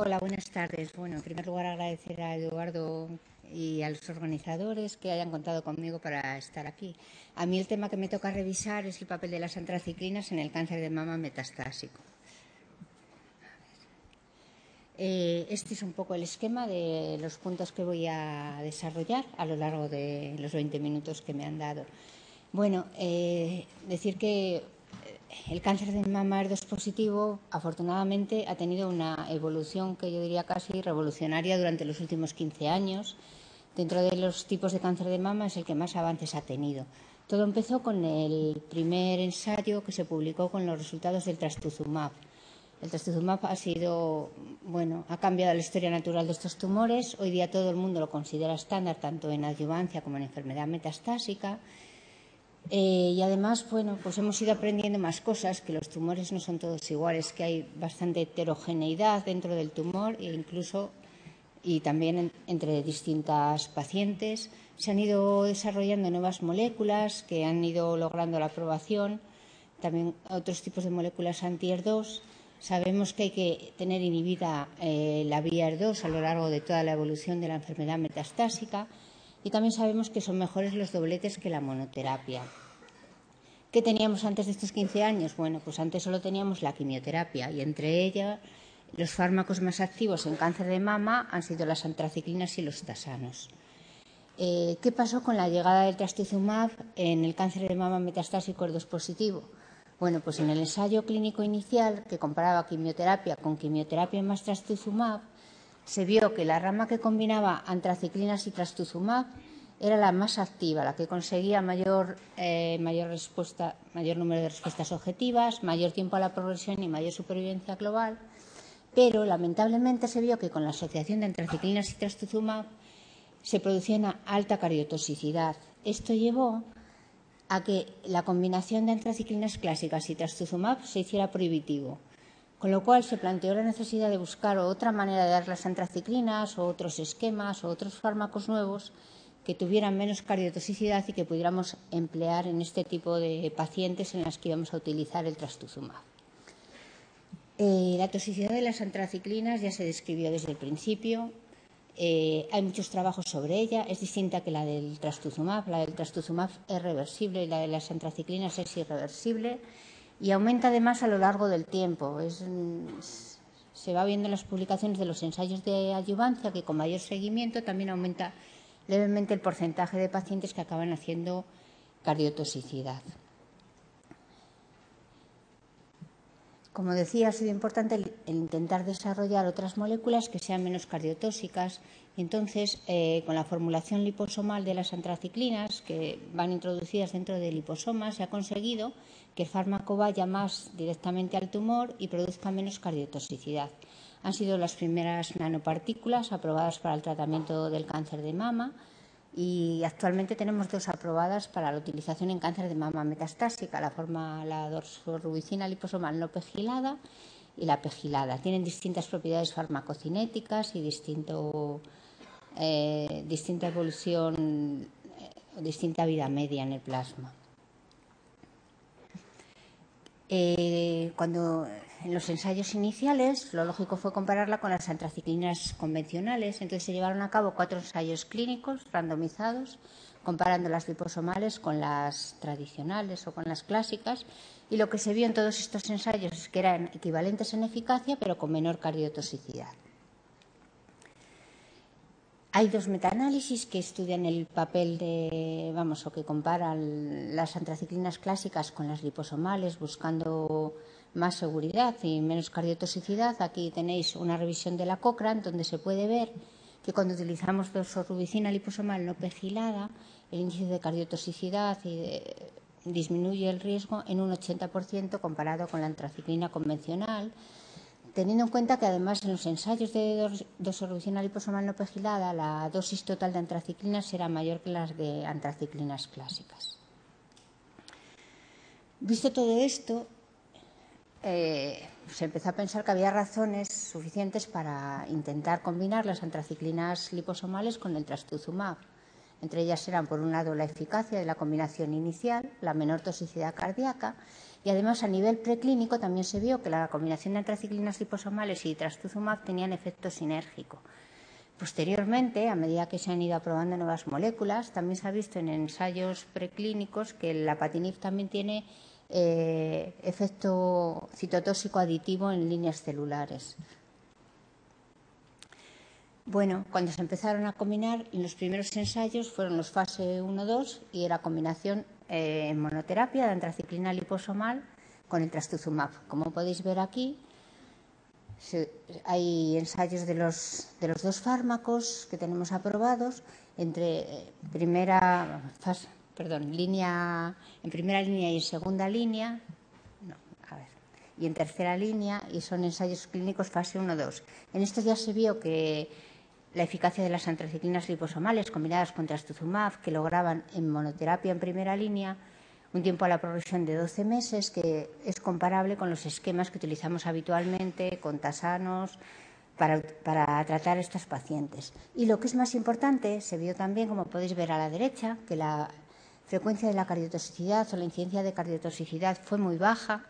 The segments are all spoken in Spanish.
Hola, buenas tardes. Bueno, en primer lugar agradecer a Eduardo y a los organizadores que hayan contado conmigo para estar aquí. A mí el tema que me toca revisar es el papel de las antraciclinas en el cáncer de mama metastásico. Este es un poco el esquema de los puntos que voy a desarrollar a lo largo de los 20 minutos que me han dado. Bueno, decir que el cáncer de mama HER2 positivo, afortunadamente, ha tenido una evolución que yo diría casi revolucionaria durante los últimos 15 años. Dentro de los tipos de cáncer de mama es el que más avances ha tenido. Todo empezó con el primer ensayo que se publicó con los resultados del trastuzumab. El trastuzumab ha cambiado la historia natural de estos tumores. Hoy día todo el mundo lo considera estándar, tanto en adyuvancia como en enfermedad metastásica. Y además, pues hemos ido aprendiendo más cosas, que los tumores no son todos iguales, que hay bastante heterogeneidad dentro del tumor y también entre distintas pacientes. Se han ido desarrollando nuevas moléculas que han ido logrando la aprobación, también otros tipos de moléculas anti-HER2. Sabemos que hay que tener inhibida la vía HER2 a lo largo de toda la evolución de la enfermedad metastásica. Y también sabemos que son mejores los dobletes que la monoterapia. ¿Qué teníamos antes de estos 15 años? Bueno, pues antes solo teníamos la quimioterapia y entre ellas los fármacos más activos en cáncer de mama han sido las antraciclinas y los tasanos. ¿Qué pasó con la llegada del trastuzumab en el cáncer de mama metastásico HER2 positivo? Bueno, pues en el ensayo clínico inicial que comparaba quimioterapia con quimioterapia más trastuzumab, se vio que la rama que combinaba antraciclinas y trastuzumab era la más activa, la que conseguía mayor número de respuestas objetivas, mayor tiempo a la progresión y mayor supervivencia global. Pero lamentablemente se vio que con la asociación de antraciclinas y trastuzumab se producía una alta cardiotoxicidad. Esto llevó a que la combinación de antraciclinas clásicas y trastuzumab se hiciera prohibitivo, con lo cual se planteó la necesidad de buscar otra manera de dar las antraciclinas o otros esquemas o otros fármacos nuevos que tuvieran menos cardiotoxicidad y que pudiéramos emplear en este tipo de pacientes en las que íbamos a utilizar el trastuzumab. La toxicidad de las antraciclinas ya se describió desde el principio. Hay muchos trabajos sobre ella. Es distinta que la del trastuzumab. La del trastuzumab es reversible y la de las antraciclinas es irreversible y aumenta además a lo largo del tiempo. Se va viendo en las publicaciones de los ensayos de adyuvancia que con mayor seguimiento también aumenta levemente el porcentaje de pacientes que acaban haciendo cardiotoxicidad. Como decía, ha sido importante el intentar desarrollar otras moléculas que sean menos cardiotóxicas. Entonces, con la formulación liposomal de las antraciclinas, que van introducidas dentro de liposomas, se ha conseguido que el fármaco vaya más directamente al tumor y produzca menos cardiotoxicidad. Han sido las primeras nanopartículas aprobadas para el tratamiento del cáncer de mama y actualmente tenemos 2 aprobadas para la utilización en cáncer de mama metastásica, la doxorubicina liposomal no pegilada y la pegilada. Tienen distintas propiedades farmacocinéticas y distinta evolución, distinta vida media en el plasma. Cuando en los ensayos iniciales lo lógico fue compararla con las antraciclinas convencionales. Entonces se llevaron a cabo 4 ensayos clínicos randomizados comparando las liposomales con las tradicionales o con las clásicas, y lo que se vio en todos estos ensayos es que eran equivalentes en eficacia pero con menor cardiotoxicidad. Hay 2 metaanálisis que estudian el papel o que comparan las antraciclinas clásicas con las liposomales buscando más seguridad y menos cardiotoxicidad. Aquí tenéis una revisión de la Cochrane donde se puede ver que cuando utilizamos doxorubicina liposomal no pegilada, el índice de cardiotoxicidad disminuye el riesgo en un 80% comparado con la antraciclina convencional, teniendo en cuenta que además en los ensayos de doxorubicina liposomal no pegilada la dosis total de antraciclinas era mayor que las de antraciclinas clásicas. Visto todo esto, se empezó a pensar que había razones suficientes para intentar combinar las antraciclinas liposomales con el trastuzumab. Entre ellas eran, por un lado, la eficacia de la combinación inicial, la menor toxicidad cardíaca, y además a nivel preclínico también se vio que la combinación de antraciclinas liposomales y trastuzumab tenían efecto sinérgico. Posteriormente, a medida que se han ido aprobando nuevas moléculas, también se ha visto en ensayos preclínicos que el apatinib también tiene efecto citotóxico aditivo en líneas celulares. Bueno, cuando se empezaron a combinar, los primeros ensayos fueron los fase 1-2 y era combinación en monoterapia de antraciclina liposomal con el trastuzumab. Como podéis ver aquí, hay ensayos de los dos fármacos que tenemos aprobados entre primera línea y en segunda línea, y en tercera línea, y son ensayos clínicos fase 1-2. En estos ya se vio que la eficacia de las antraciclinas liposomales combinadas con trastuzumab, que lograban en monoterapia en primera línea un tiempo a la progresión de 12 meses, que es comparable con los esquemas que utilizamos habitualmente con tasanos para tratar a estos pacientes. Y lo que es más importante, se vio también, como podéis ver a la derecha, que la frecuencia de la cardiotoxicidad o la incidencia de cardiotoxicidad fue muy baja,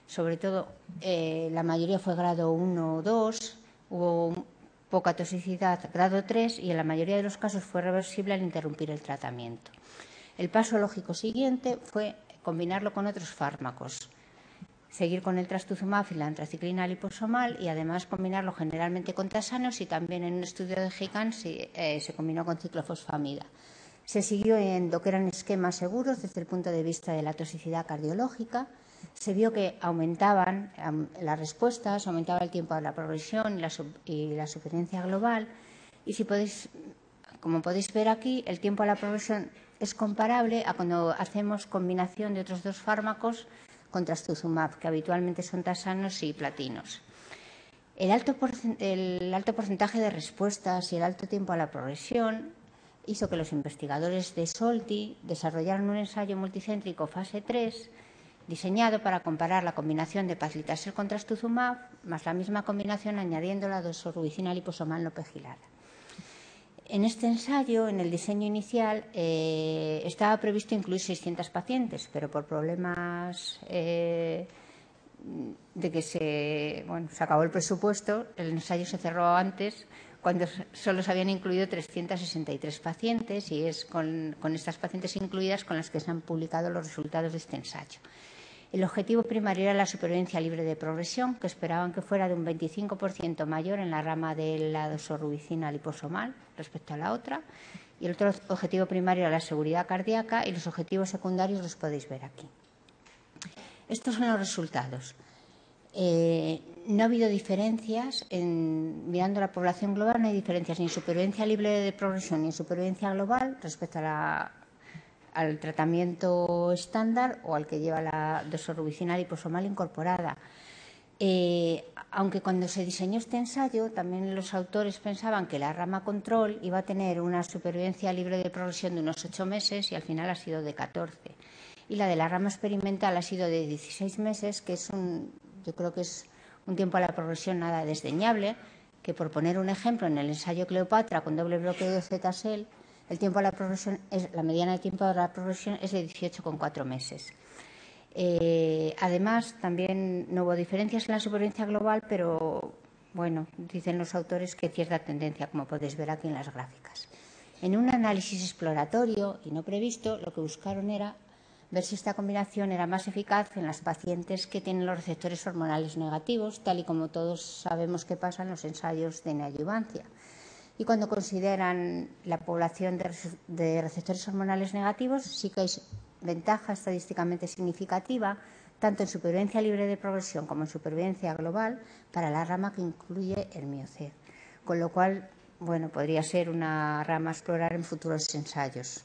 sobre todo la mayoría fue grado 1 o 2, hubo poca toxicidad grado 3 y en la mayoría de los casos fue reversible al interrumpir el tratamiento. El paso lógico siguiente fue combinarlo con otros fármacos, seguir con el trastuzumab y la antraciclina liposomal y además combinarlo generalmente con tasanos y también en un estudio de GICAN se combinó con ciclofosfamida. Se siguió en lo que eran esquemas seguros desde el punto de vista de la toxicidad cardiológica. Se vio que aumentaban las respuestas, aumentaba el tiempo de la progresión y la suficiencia global. Y como podéis ver aquí, el tiempo a la progresión es comparable a cuando hacemos combinación de otros dos fármacos con trastuzumab, que habitualmente son tasanos y platinos. El alto porcentaje de respuestas y el alto tiempo a la progresión hizo que los investigadores de Solti desarrollaran un ensayo multicéntrico fase 3 diseñado para comparar la combinación de paclitaxel con trastuzumab más la misma combinación añadiendo la doxorubicina liposomal no pegilada. En este ensayo, en el diseño inicial, estaba previsto incluir 600 pacientes, pero por problemas de que se acabó el presupuesto, el ensayo se cerró antes, cuando solo se habían incluido 363 pacientes y es con estas pacientes incluidas con las que se han publicado los resultados de este ensayo. El objetivo primario era la supervivencia libre de progresión, que esperaban que fuera de un 25% mayor en la rama de la doxorubicina liposomal respecto a la otra. Y el otro objetivo primario era la seguridad cardíaca y los objetivos secundarios los podéis ver aquí. Estos son los resultados. No ha habido diferencias, mirando la población global, no hay diferencias ni en supervivencia libre de progresión ni en supervivencia global respecto al tratamiento estándar o al que lleva la doxorubicina liposomal incorporada. Aunque cuando se diseñó este ensayo, también los autores pensaban que la rama control iba a tener una supervivencia libre de progresión de unos 8 meses y al final ha sido de 14. Y la de la rama experimental ha sido de 16 meses, que yo creo que es un tiempo a la progresión nada desdeñable, que por poner un ejemplo, en el ensayo Cleopatra con doble bloqueo de Z-cel, la mediana de tiempo de la progresión es de 18,4 meses. Además, también no hubo diferencias en la supervivencia global, pero, bueno, dicen los autores que hay cierta tendencia, como podéis ver aquí en las gráficas. En un análisis exploratorio y no previsto, lo que buscaron era ver si esta combinación era más eficaz en las pacientes que tienen los receptores hormonales negativos, tal y como todos sabemos que pasa en los ensayos de neoadyuvancia. Y cuando consideran la población de receptores hormonales negativos, sí que hay ventaja estadísticamente significativa, tanto en supervivencia libre de progresión como en supervivencia global, para la rama que incluye el MioCed. Con lo cual, bueno, podría ser una rama a explorar en futuros ensayos.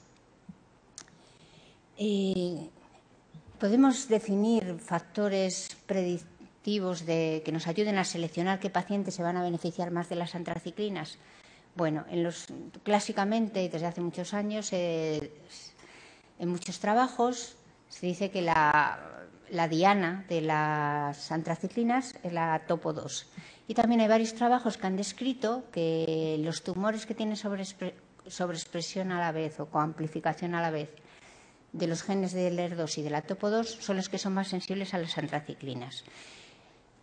Podemos definir factores predictivos que nos ayuden a seleccionar qué pacientes se van a beneficiar más de las antraciclinas. Bueno, clásicamente y desde hace muchos años, en muchos trabajos se dice que la diana de las antraciclinas es la topo 2. Y también hay varios trabajos que han descrito que los tumores que tienen sobreexpresión a la vez o coamplificación a la vez de los genes del ER2 y de la TOPO2 son los que son más sensibles a las antraciclinas.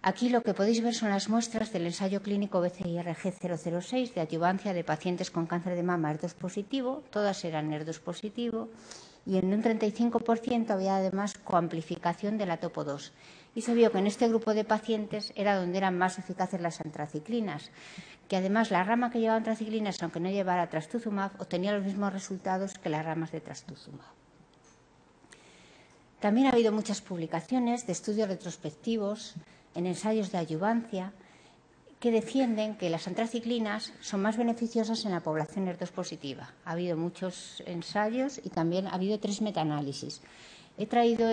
Aquí lo que podéis ver son las muestras del ensayo clínico BCIRG 006 de adyuvancia de pacientes con cáncer de mama ER2 positivo, todas eran ER2 positivo, y en un 35% había además coamplificación de la TOPO2. Y se vio que en este grupo de pacientes era donde eran más eficaces las antraciclinas, que además la rama que llevaba antraciclinas, aunque no llevara trastuzumab, obtenía los mismos resultados que las ramas de trastuzumab. También ha habido muchas publicaciones de estudios retrospectivos en ensayos de adyuvancia que defienden que las antraciclinas son más beneficiosas en la población ER2 positiva. Ha habido muchos ensayos y también ha habido 3 metaanálisis. He traído,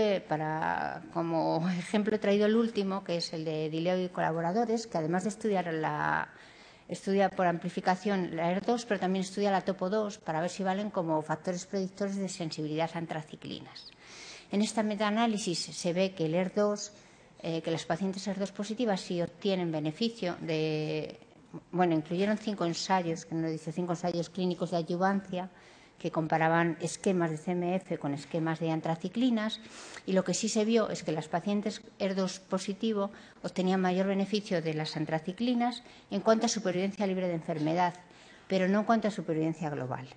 como ejemplo, he traído el último, que es el de Dileo y colaboradores, que además de estudia por amplificación la ER2, pero también estudia la TOPO2 para ver si valen como factores predictores de sensibilidad a antraciclinas. En esta metaanálisis se ve que el ER2, que las pacientes ER2 positivas sí obtienen beneficio de... Bueno, incluyeron 5 ensayos, que no dice 5 ensayos clínicos de adyuvancia, que comparaban esquemas de CMF con esquemas de antraciclinas, y lo que sí se vio es que las pacientes ER2 positivo obtenían mayor beneficio de las antraciclinas en cuanto a supervivencia libre de enfermedad, pero no en cuanto a supervivencia global.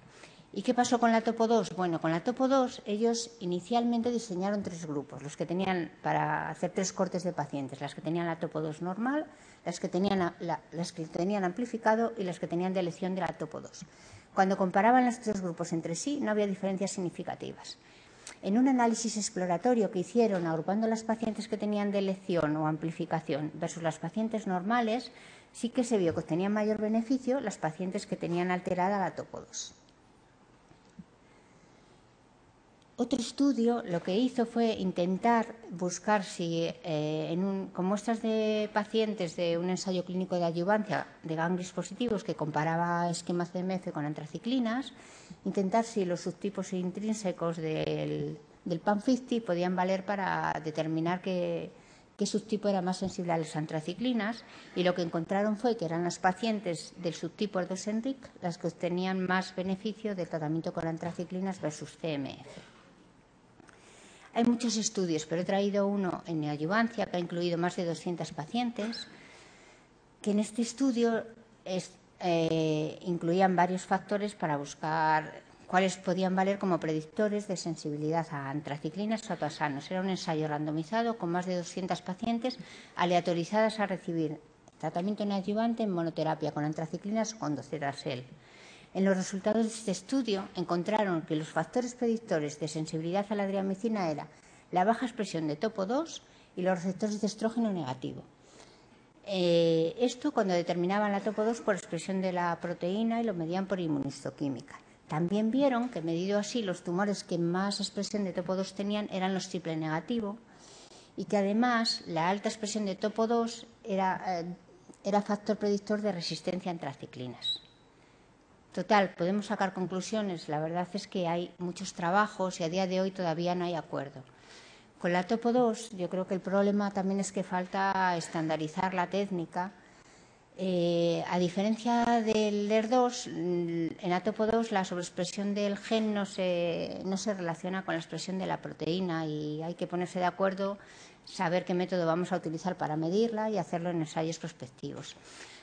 ¿Y qué pasó con la TOPO2? Bueno, con la TOPO2 ellos inicialmente diseñaron 3 grupos, los que tenían para hacer 3 cortes de pacientes, las que tenían la TOPO2 normal, las que tenían amplificado y las que tenían deleción de la TOPO2. Cuando comparaban los 3 grupos entre sí, no había diferencias significativas. En un análisis exploratorio que hicieron agrupando las pacientes que tenían deleción o amplificación versus las pacientes normales, sí que se vio que obtenían mayor beneficio las pacientes que tenían alterada la TOPO2. Otro estudio lo que hizo fue intentar buscar si con muestras de pacientes de un ensayo clínico de adyuvancia de ganglios positivos que comparaba esquemas CMF con antraciclinas, intentar si los subtipos intrínsecos del PAM50 podían valer para determinar qué subtipo era más sensible a las antraciclinas, y lo que encontraron fue que eran las pacientes del subtipo ER2-ENRIC las que obtenían más beneficio del tratamiento con antraciclinas versus CMF. Hay muchos estudios, pero he traído uno en neoadyuvancia que ha incluido más de 200 pacientes, que en este estudio incluían varios factores para buscar cuáles podían valer como predictores de sensibilidad a antraciclinas o a toasanos. Era un ensayo randomizado con más de 200 pacientes aleatorizadas a recibir tratamiento neoadyuvante en monoterapia con antraciclinas o con docetaxel. En los resultados de este estudio encontraron que los factores predictores de sensibilidad a la driamicina era la baja expresión de TOPO2 y los receptores de estrógeno negativo. Esto cuando determinaban la TOPO2 por expresión de la proteína y lo medían por inmunistoquímica. También vieron que, medido así, los tumores que más expresión de TOPO2 tenían eran los triple negativo, y que además la alta expresión de TOPO2 era factor predictor de resistencia a antraciclinas. Total, podemos sacar conclusiones. La verdad es que hay muchos trabajos y a día de hoy todavía no hay acuerdo. Con la TOPO2 yo creo que el problema también es que falta estandarizar la técnica. A diferencia del ER2, en la TOPO2 la sobreexpresión del gen no se relaciona con la expresión de la proteína, y hay que ponerse de acuerdo, saber qué método vamos a utilizar para medirla y hacerlo en ensayos prospectivos.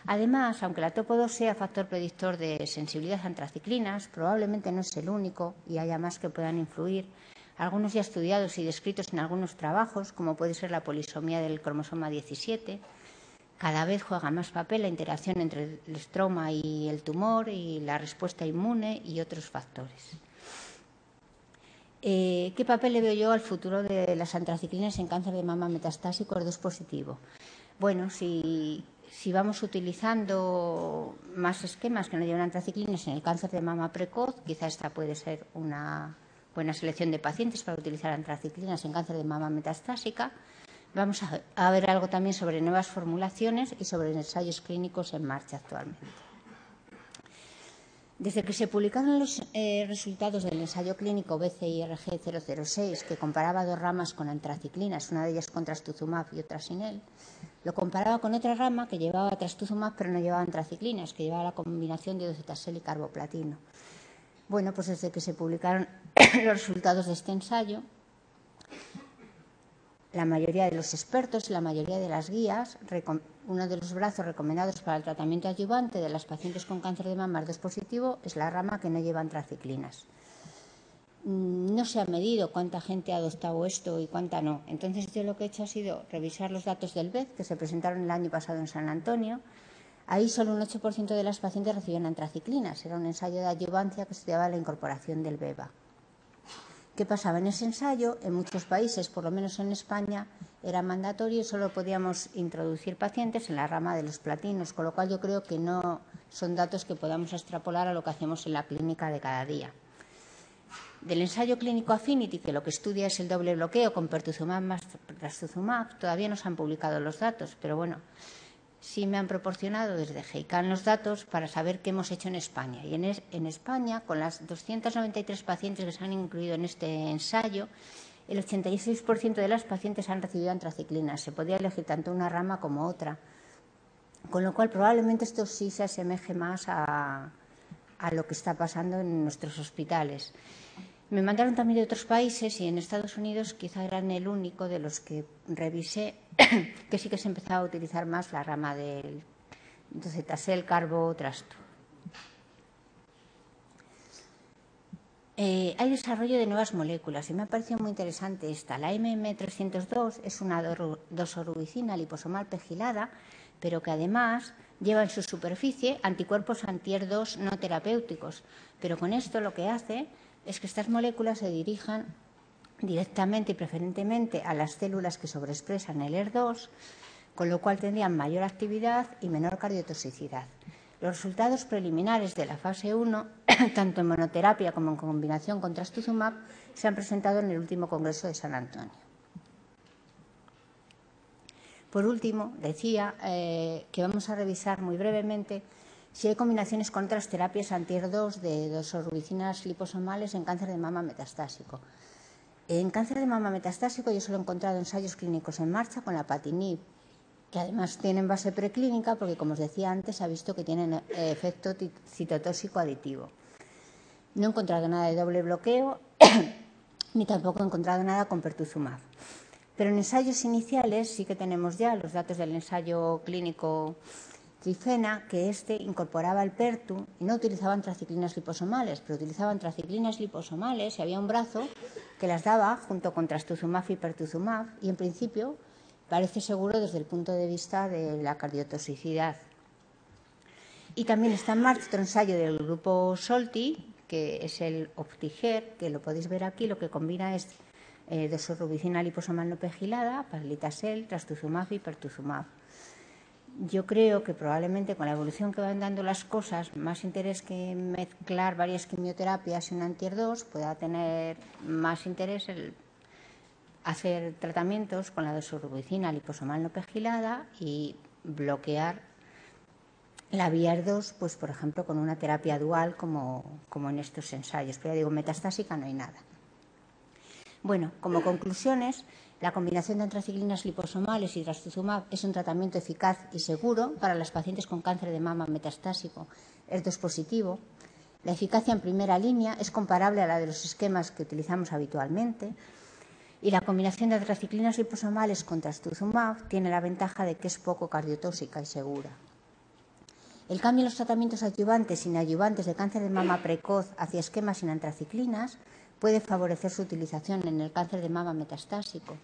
Además, aunque la TOPO2 sea factor predictor de sensibilidad a antraciclinas, probablemente no es el único y haya más que puedan influir. Algunos ya estudiados y descritos en algunos trabajos, como puede ser la polisomía del cromosoma 17. Cada vez juega más papel la interacción entre el estroma y el tumor y la respuesta inmune y otros factores. ¿Qué papel le veo yo al futuro de las antraciclinas en cáncer de mama metastásico ER2 positivo? Bueno, si vamos utilizando más esquemas que no llevan antraciclinas en el cáncer de mama precoz, quizá esta puede ser una buena selección de pacientes para utilizar antraciclinas en cáncer de mama metastásica. Vamos a ver algo también sobre nuevas formulaciones y sobre ensayos clínicos en marcha actualmente. Desde que se publicaron los resultados del ensayo clínico BCIRG 006, que comparaba 2 ramas con antraciclinas, una de ellas con trastuzumab y otra sin él, lo comparaba con otra rama que llevaba trastuzumab pero no llevaba antraciclinas, que llevaba la combinación de docetaxel y carboplatino. Bueno, pues desde que se publicaron los resultados de este ensayo, la mayoría de los expertos y la mayoría de las guías, uno de los brazos recomendados para el tratamiento adyuvante de las pacientes con cáncer de mama HER2 positivo es la rama que no lleva antraciclinas. No se ha medido cuánta gente ha adoptado esto y cuánta no. Entonces yo lo que he hecho ha sido revisar los datos del BED que se presentaron el año pasado en San Antonio. Ahí solo un 8% de las pacientes recibían antraciclinas. Era un ensayo de adyuvancia que estudiaba la incorporación del beva. ¿Qué pasaba en ese ensayo? En muchos países, por lo menos en España, era mandatorio y solo podíamos introducir pacientes en la rama de los platinos, con lo cual yo creo que no son datos que podamos extrapolar a lo que hacemos en la clínica de cada día. Del ensayo clínico Affinity, que lo que estudia es el doble bloqueo con pertuzumab más trastuzumab, todavía no se han publicado los datos, pero bueno, sí me han proporcionado desde GEICAN los datos para saber qué hemos hecho en España. Y en España, con las 293 pacientes que se han incluido en este ensayo, el 86% de las pacientes han recibido antraciclinas. Se podía elegir tanto una rama como otra. Con lo cual, probablemente esto sí se asemeje más a lo que está pasando en nuestros hospitales. Me mandaron también de otros países y en Estados Unidos quizá eran el único de los que revisé que sí que se empezaba a utilizar más la rama del docetaxel, carbo, trasto. Hay desarrollo de nuevas moléculas y me ha parecido muy interesante esta. La MM302 es una dosorubicina liposomal pegilada, pero que además lleva en su superficie anticuerpos anti-HER2 no terapéuticos. Pero con esto lo que hace es que estas moléculas se dirijan directamente y preferentemente a las células que sobreexpresan el HER2, con lo cual tendrían mayor actividad y menor cardiotoxicidad. Los resultados preliminares de la fase 1, tanto en monoterapia como en combinación con trastuzumab, se han presentado en el último congreso de San Antonio. Por último, decía que vamos a revisar muy brevemente si hay combinaciones con otras terapias anti-HER2 de dosorubicinas liposomales en cáncer de mama metastásico. En cáncer de mama metastásico yo solo he encontrado ensayos clínicos en marcha con la patinib, que además tienen base preclínica porque, como os decía antes, se ha visto que tienen efecto citotóxico aditivo. No he encontrado nada de doble bloqueo ni tampoco he encontrado nada con pertuzumab. Pero en ensayos iniciales sí que tenemos ya los datos del ensayo clínico Trifena, que incorporaba el pertu y no utilizaba antraciclinas liposomales, pero utilizaba antraciclinas liposomales y había un brazo que las daba junto con trastuzumab y pertuzumab y en principio parece seguro desde el punto de vista de la cardiotoxicidad. Y también está en marcha otro ensayo del grupo Solti, que es el Optiger, que lo podéis ver aquí, lo que combina es dosorubicina liposomal no pegilada, paclitaxel, trastuzumab y pertuzumab. Yo creo que probablemente con la evolución que van dando las cosas, más interés que mezclar varias quimioterapias y un anti-HER2, pueda tener más interés el hacer tratamientos con la dosorubicina liposomal no pegilada y bloquear la vía HER2, pues por ejemplo con una terapia dual como en estos ensayos. Pero ya digo, metastásica no hay nada. Bueno, como conclusiones, la combinación de antraciclinas liposomales y trastuzumab es un tratamiento eficaz y seguro para las pacientes con cáncer de mama metastásico HER2 positivo. La eficacia en primera línea es comparable a la de los esquemas que utilizamos habitualmente y la combinación de antraciclinas liposomales con trastuzumab tiene la ventaja de que es poco cardiotóxica y segura. El cambio en los tratamientos adyuvantes y neoadyuvantes de cáncer de mama precoz hacia esquemas sin antraciclinas puede favorecer su utilización en el cáncer de mama metastásico.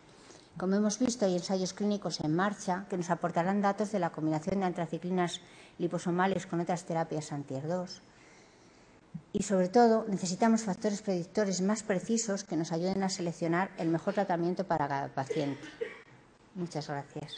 Como hemos visto, hay ensayos clínicos en marcha que nos aportarán datos de la combinación de antraciclinas liposomales con otras terapias anti-HER2. Y, sobre todo, necesitamos factores predictores más precisos que nos ayuden a seleccionar el mejor tratamiento para cada paciente. Muchas gracias.